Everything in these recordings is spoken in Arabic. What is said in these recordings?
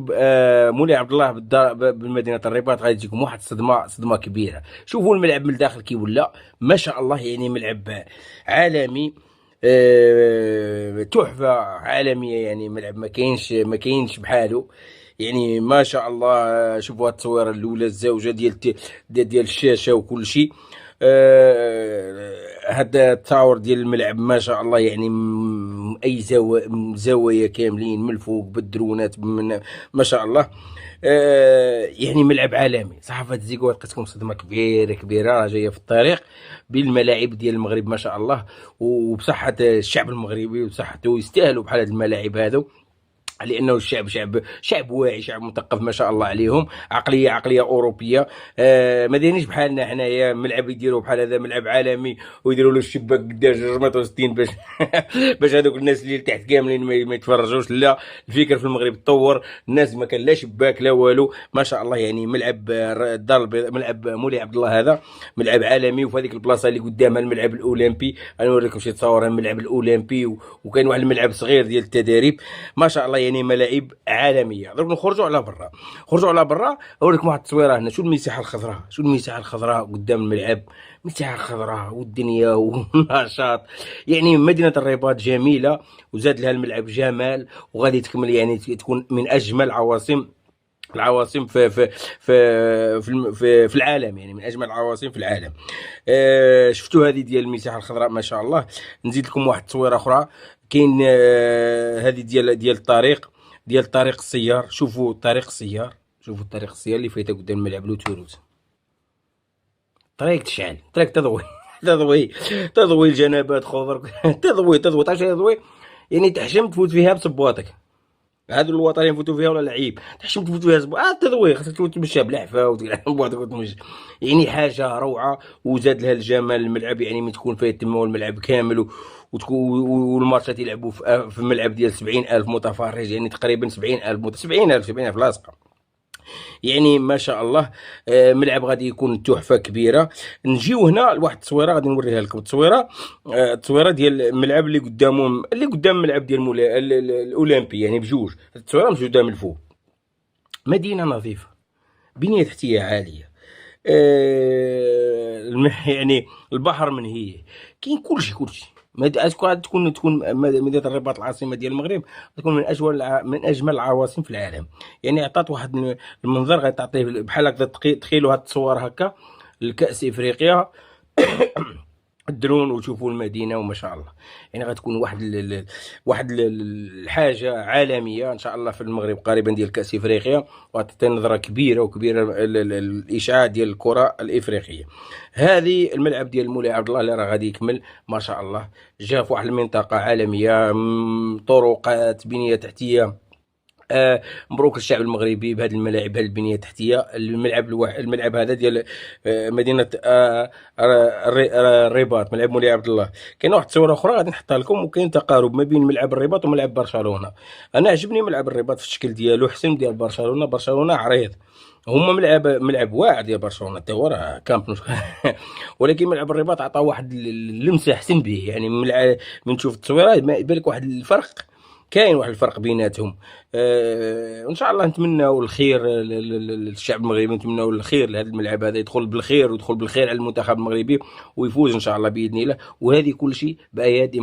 شوف مولاي عبد الله بالمدينه الرباط غادي تجيكم واحد صدمه كبيره. شوفوا الملعب من الداخل كي ولا ما شاء الله، يعني ملعب عالمي، تحفه عالميه، يعني ملعب ما كاينش بحاله، يعني ما شاء الله. شوفوا هاد التصويره الاولى، الزاوجه ديال الشاشه وكل شيء. هذا التاور ديال الملعب ما شاء الله، يعني اي زوايا كاملين من الفوق بالدرونات ما شاء الله. يعني ملعب عالمي. صحافة زيكو لقيتكم صدمة كبيرة كبيرة راه جاية في الطريق بالملاعب ديال المغرب ما شاء الله، وبصحة الشعب المغربي وبصحته يستاهلوا بحال هاد الملاعب هادو، لانه الشعب شعب واعي، شعب مثقف ما شاء الله عليهم، عقليه اوروبيه. ما دايرينش بحالنا حنايا ملعب يديروا بحال هذا ملعب عالمي ويديروا له الشباك قداش 2 متر و60 باش باش هذوك الناس اللي تحت كاملين ما يتفرجوش. لا، الفكر في المغرب تطور، الناس ما كان لا شباك لا والو ما شاء الله. يعني ملعب الدار البيضاء، ملعب مولاي عبد الله هذا ملعب عالمي، وفي هذيك البلاصه اللي قدامها الملعب الاولمبي. غنوريكم شي تصاور الملعب الاولمبي، وكاين واحد الملعب صغير ديال التدريب ما شاء الله، يعني ملاعب عالميه. درك نخرجوا على برا، اوريكم واحد التصويره هنا. شو المساحه الخضراء، قدام الملعب، مساحه خضراء والدنيا ونشاط. يعني مدينه الرباط جميله، وزاد لها الملعب جمال، وغادي تكمل يعني تكون من اجمل العواصم في العالم، يعني من اجمل العواصم في العالم. شفتوا هذه ديال المساحه الخضراء ما شاء الله. نزيد لكم واحد التصويره اخرى. كاين هذه ديال الطريق، ديال طريق السيار. شوفوا الطريق السيار اللي فايته قدام الملعب لوتوروس. طريق تشعل، طريق تضوي الجنبات خضر تضوي تضوي، يعني تحشم تفوت فيها بصبواطك. هادو الوطنيين يفوتوا فيها ولا لعيب تحشم تفوت فيها صبوا تضوي، خاصك تمشيها بلحفه وتمشي، يعني حاجه روعه. وزاد لها الجمال الملعب، يعني من تكون فيه تما الملعب كامل، وتكون والماتشات يلعبوا في ملعب ديال 70,000 متفرج، يعني تقريبا 70,000 لاصقه، يعني ما شاء الله. ملعب غادي يكون تحفه كبيره. نجيو هنا لواحد التصويره غادي نوريها لكم. التصويره ديال الملعب اللي قدام الملعب ديال الاولمبي، يعني بجوج التصويره موجوده من الفوق. مدينه نظيفه، بنيه تحتيه عاليه، يعني البحر من هي، كاين كلشي. تكون مدينه الرباط العاصمه ديال المغرب، تكون من اجمل العواصم في العالم. يعني عطات واحد المنظر غتعطيه بحال هكا. تخيلوا هاد التصور هكا الكاس افريقيا الدرون، وتشوفوا المدينه وما شاء الله. يعني غتكون واحد الحاجه عالميه ان شاء الله في المغرب قريبا ديال كاس افريقيا، وغتعطي نظره كبيره الاشعاع ديال الكره الافريقيه. هذه الملعب ديال مولاي عبد الله اللي راه غادي يكمل ما شاء الله، جا في واحد المنطقه عالميه، طرقات، بنيه تحتيه. مبروك للشعب المغربي بهذه الملاعب، بهذه البنيه التحتيه. الملعب هذا ديال مدينه الرباط، ملعب مولاي عبد الله. كاين واحد الصوره اخرى غادي نحطها لكم، وكاين تقارب ما بين ملعب الرباط وملعب برشلونه. انا عجبني ملعب الرباط في الشكل ديالو حسن ديال برشلونه عريض. هما ملعب واعر ديال برشلونه حتى هو راه كامب نو ولكن ملعب الرباط عطى واحد اللمسه حسن به، يعني من تشوف التصويره يبان لك واحد الفرق، كاين واحد الفرق بيناتهم. وان شاء الله نتمناو الخير للشعب المغربي، نتمناو الخير لهذا الملعب هذا، يدخل بالخير ويدخل بالخير على المنتخب المغربي ويفوز ان شاء الله باذن الله. وهذه كل شيء بايادي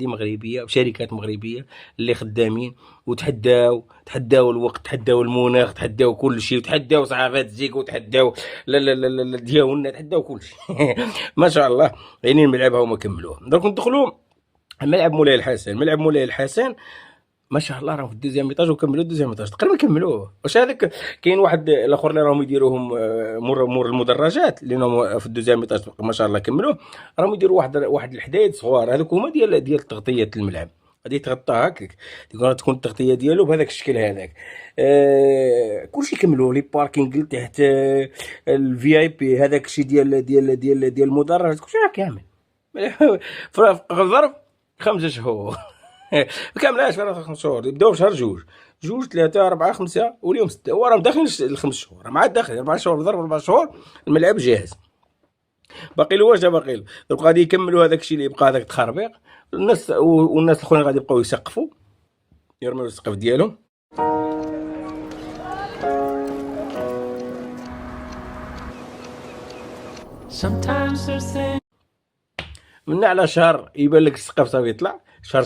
مغربيه وشركات مغربيه اللي خدامين وتحداو الوقت، تحداو المناخ، تحداو كل شيء، وتحداو صحافات زيك، وتحداو لا ديالنا، تحداو كل شيء ما شاء الله. يعني الملعب هما كملوه. درك ندخلوا ملعب مولاي الحسن ما شاء الله، راهم في الدوزيام ايطاج وكملوا الدوزيام ايطاج تقريبا كملوه. واش هذاك كاين واحد الاخر اللي راهم يديروهم مور المدرجات اللي هم في الدوزيام ايطاج ما شاء الله كملوه. راهم يديروا واحد الحدايد صغار، هذوك هما ديال تغطيه الملعب، غادي يتغطى هكاك، تكون التغطيه ديالو بهذاك الشكل هذاك. كلشي كملوه، لي باركينغ لتحت، الفي اي بي، هذاك الشيء ديال المدرج، كلشي راه كامل في ظرف 5 شهور كاملاش في 5 شهور، يبداو بشهر جوج 3 4 5 واليوم 6، وراهم داخلين ال5 شهور، مع داخل 4 شهور ضرب 4 شهور الملعب جاهز. باقي له واش باقي له؟ دونك غادي يكملوا هذاك الشيء اللي يبقى، هذاك التخربيق. والناس الاخرين غادي يبقاو يسقفوا، يرميو السقف ديالهم. من على شهر يبان لك السقف صافي يطلع، شهر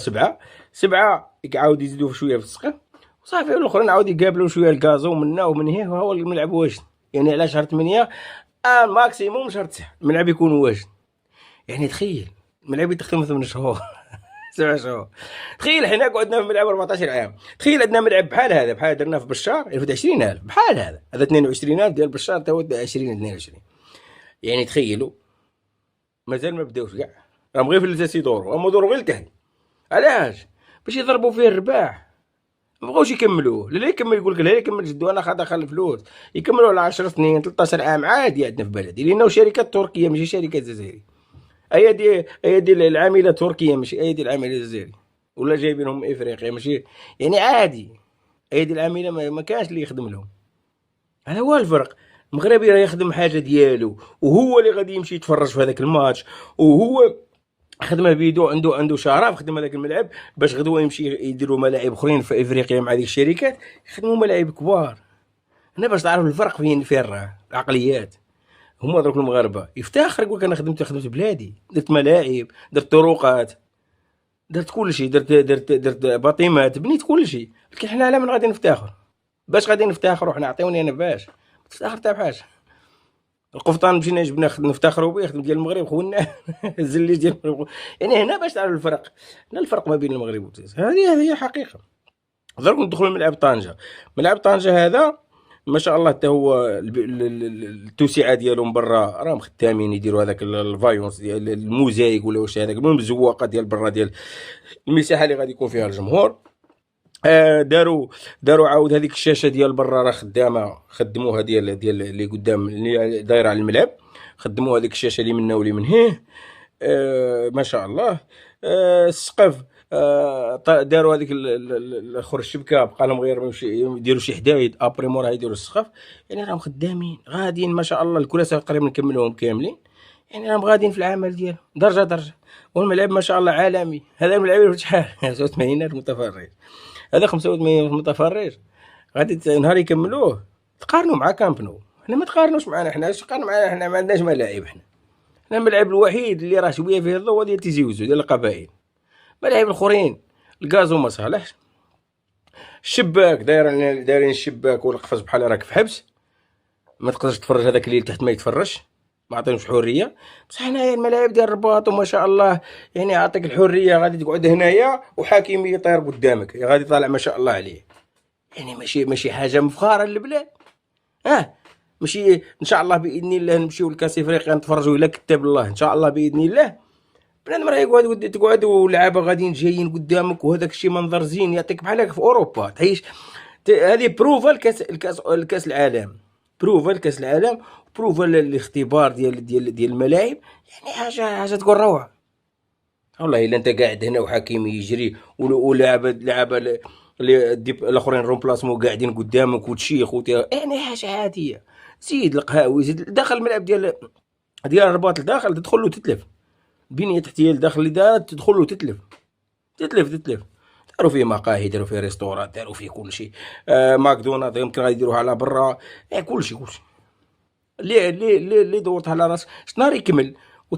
7 يعاود يزيدوا شويه في السقف وصافي، والاخرين عاود يقابلوا شويه الكازو منا ومن هيه، وهو الملعب واجد. يعني على شهر 8 ماكسيموم شهر 9 الملعب يكون واجد. يعني تخيل الملعب يتخدم 8 شهور 7 شهور. تخيل حنا قعدنا في الملعب 14 عام، تخيل عندنا ملعب بحال هذا، بحال درنا في بشار يرفد 20,000 بحال هذا 22,000 ديال بشار تا هو 20 22. يعني تخيلوا مازال ما بداوش كاع، راهم غير في الجالس يدوروا، راهم يدوروا غير لتحت. علاش؟ باش يضربوا فيه الرباح. ما بغاوش يكملوه، لا يكمل يقول لك لا يكمل جدو انا دخل الفلوس، يكملوا على 10 سنين 13 عام عادي عندنا في بلدي، لانه شركات تركيه ماشي شركات جزائريه. ايدي العامله تركيه ماشي ايدي العامله جزائريه، ولا جايبينهم من افريقيا ماشي، يعني عادي. ايدي العامله ما كانش اللي يخدم لهم. هذا هو الفرق. المغربي راه يخدم حاجه ديالو، وهو اللي غادي يمشي يتفرج في هذاك الماتش، وهو خدمه بيدو، عنده شرف خدم هذاك الملعب باش غدوه يمشي يديروا ملاعب اخرين في افريقيا مع ديك الشركات يخدموا ملاعب كبار. هنا باش تعرف الفرق فين راه العقليات. هما دروك المغاربه يفتخر يقول لك انا خدمت بلادي، درت ملاعب، درت طرقات، درت كل شيء، درت باطيمات، بنيت كل شيء. لكن حنا على من غادي نفتخر؟ باش غادي نفتخروا حنا؟ عطيوني انا باش تفتخر حتى بحاجه. القفطان مشينا جبنا نفتخروا به، خدم ديال المغرب خونا الزليج ديال المغرب. يعني هنا باش تعرف الفرق، هنا الفرق ما بين المغرب وتونس. هذه هي حقيقه. درك ندخلوا ملعب طنجه. ملعب طنجه هذا ما شاء الله حتى هو التوسعه ديالو من برا راهم خدامين يديروا هذاك الفايونس ديال الموزايك ولا واش هذاك، المهم الزواقه ديال برا ديال المساحه اللي غادي يكون فيها الجمهور. داروا عاود هذيك الشاشه ديال برا راه خدامه، خدموها ديال اللي قدام اللي دايره على الملعب، خدموا هذيك الشاشه اللي منا واللي من هيه. ما شاء الله. السقف داروا هذيك الاخر الشبكه بقى لهم غير يديروا شي حدايد ابري مورا يديروا السقف. يعني راهم خدامين غاديين ما شاء الله. الكراسي تقريبا نكملوهم كاملين، يعني راهم غاديين في العمل ديالهم درجه درجه. والملعب ما شاء الله عالمي. هذا الملعب شحال 85,000 متفرج، هذا 85 متفرج غادي نهار يكملوه تقارنوا مع كامب نو. حنا ما تقارنوش معنا، حنا اش تقارنوا معنا؟ حنا ما عندناش ملاعب. حنا الملعب الوحيد اللي راه شويه فيه الضوء ديال تيزي وزو ديال القبائل. ملاعب الاخرين الكازو ما صالحش. الشباك دايرين الشباك والقفص بحال راك في حبس، ما تقدرش تفرج هذاك الليل تحت ما يتفرجش، ما عطينوش حريه. بصح هنايا الملاعب ديال الرباط وما شاء الله يعني عطيك الحريه، غادي تقعد هنايا وحاكم يطير قدامك غادي طالع ما شاء الله عليه. يعني ماشي حاجه مفخره للبلاد. ماشي ان شاء الله باذن الله نمشيو لكاس افريقيا نتفرجوا الى كتاب الله ان شاء الله باذن الله. بنادم راه تقعد ولعابه غاديين جايين قدامك وهذاك الشيء منظر زين يعطيك بحال هكا في اوروبا تعيش. هذه بروفا الكاس العالم، بروفا الكاس العالم، بروفا الاختبار ديال الملاعب. يعني حاجه تكون روعه والله. الا انت قاعد هنا وحكيم يجري ولعابه اللي الاخرين رومبلاسمون قاعدين قدامك وتشيخ يعني حاجه عاديه. زيد القهاوي، زيد داخل الملعب ديال الرباط لداخل تدخل له تتلف، البنيه التحتيه لداخل اللي دارت تدخل له تتلف. داروا فيه مقاهي، داروا فيه ريستورات، داروا فيه كل شيء. ماكدونالدز يمكن غادي يديروها على برا. كل شيء اللي دورت على راسك شنهار يكمل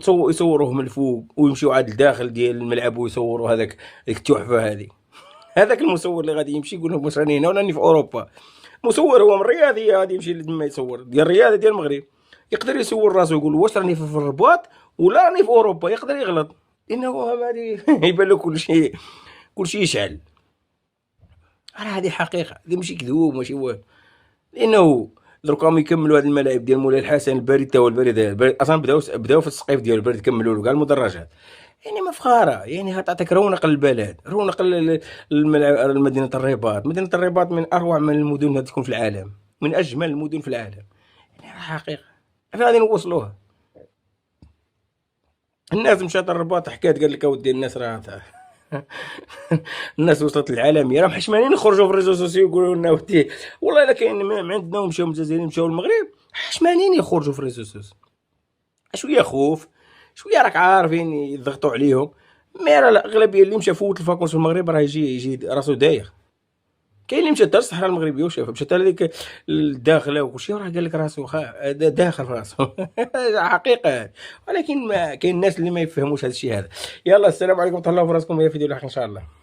ويصوروه من الفوق ويمشيو عاد لداخل ديال الملعب ويصوروا هذاك التحفه هذه. هذاك المصور اللي غادي يمشي يقول لهم واش راني هنا ولا راني في اوروبا. مصور هو من الرياضيه غادي يمشي لما يصور ديال الرياضه ديال المغرب، يقدر يصور راسو يقول واش راني في الرباط ولا راني في اوروبا. يقدر يغلط لانه غادي يبان له كل شيء يشعل. هذه حقيقه، هذه ماشي كذوب ماشي والو. لانه درك راهم يكملوا هذه الملاعب ديال مولاي الحسن البارد تا هو البارد اصلا بداو في السقيف ديال البارد كملوا له كاع المدرجات. يعني مفخره، يعني غتعطيك رونق للبلد، رونق المدينه الرباط. مدينه الرباط من اروع من المدن اللي تكون في العالم، من اجمل المدن في العالم. يعني حقيقه فين غادي نوصلوها؟ الناس مشات الرباط حكات قال لك اودي الناس راه الناس وصلت للعالميه راه حشمانين يخرجوا في الريزو سوسيو يقولوا لنا ودي والله الا كاين من عندنا ومشاو من الجزائر مشاو المغرب حشمانين يخرجوا في الريزو سوسيو. شويه خوف، شويه راك عارفين يضغطوا عليهم. مي راه الاغلبيه اللي مشى فوت الفاكونس في المغرب راه يجي راسو دايخ. كاين اللي مشى حتى للصحراء المغربيه وشافها، مشى حتى لهاديك الداخله وكلشي وراه قال لك راسو داخل راسو حقيقه هذه. ولكن ما كاين الناس اللي ما يفهموش هذا الشيء هذا. يلا السلام عليكم ورحمه الله وبركاته، يا فيديو الاخر ان شاء الله.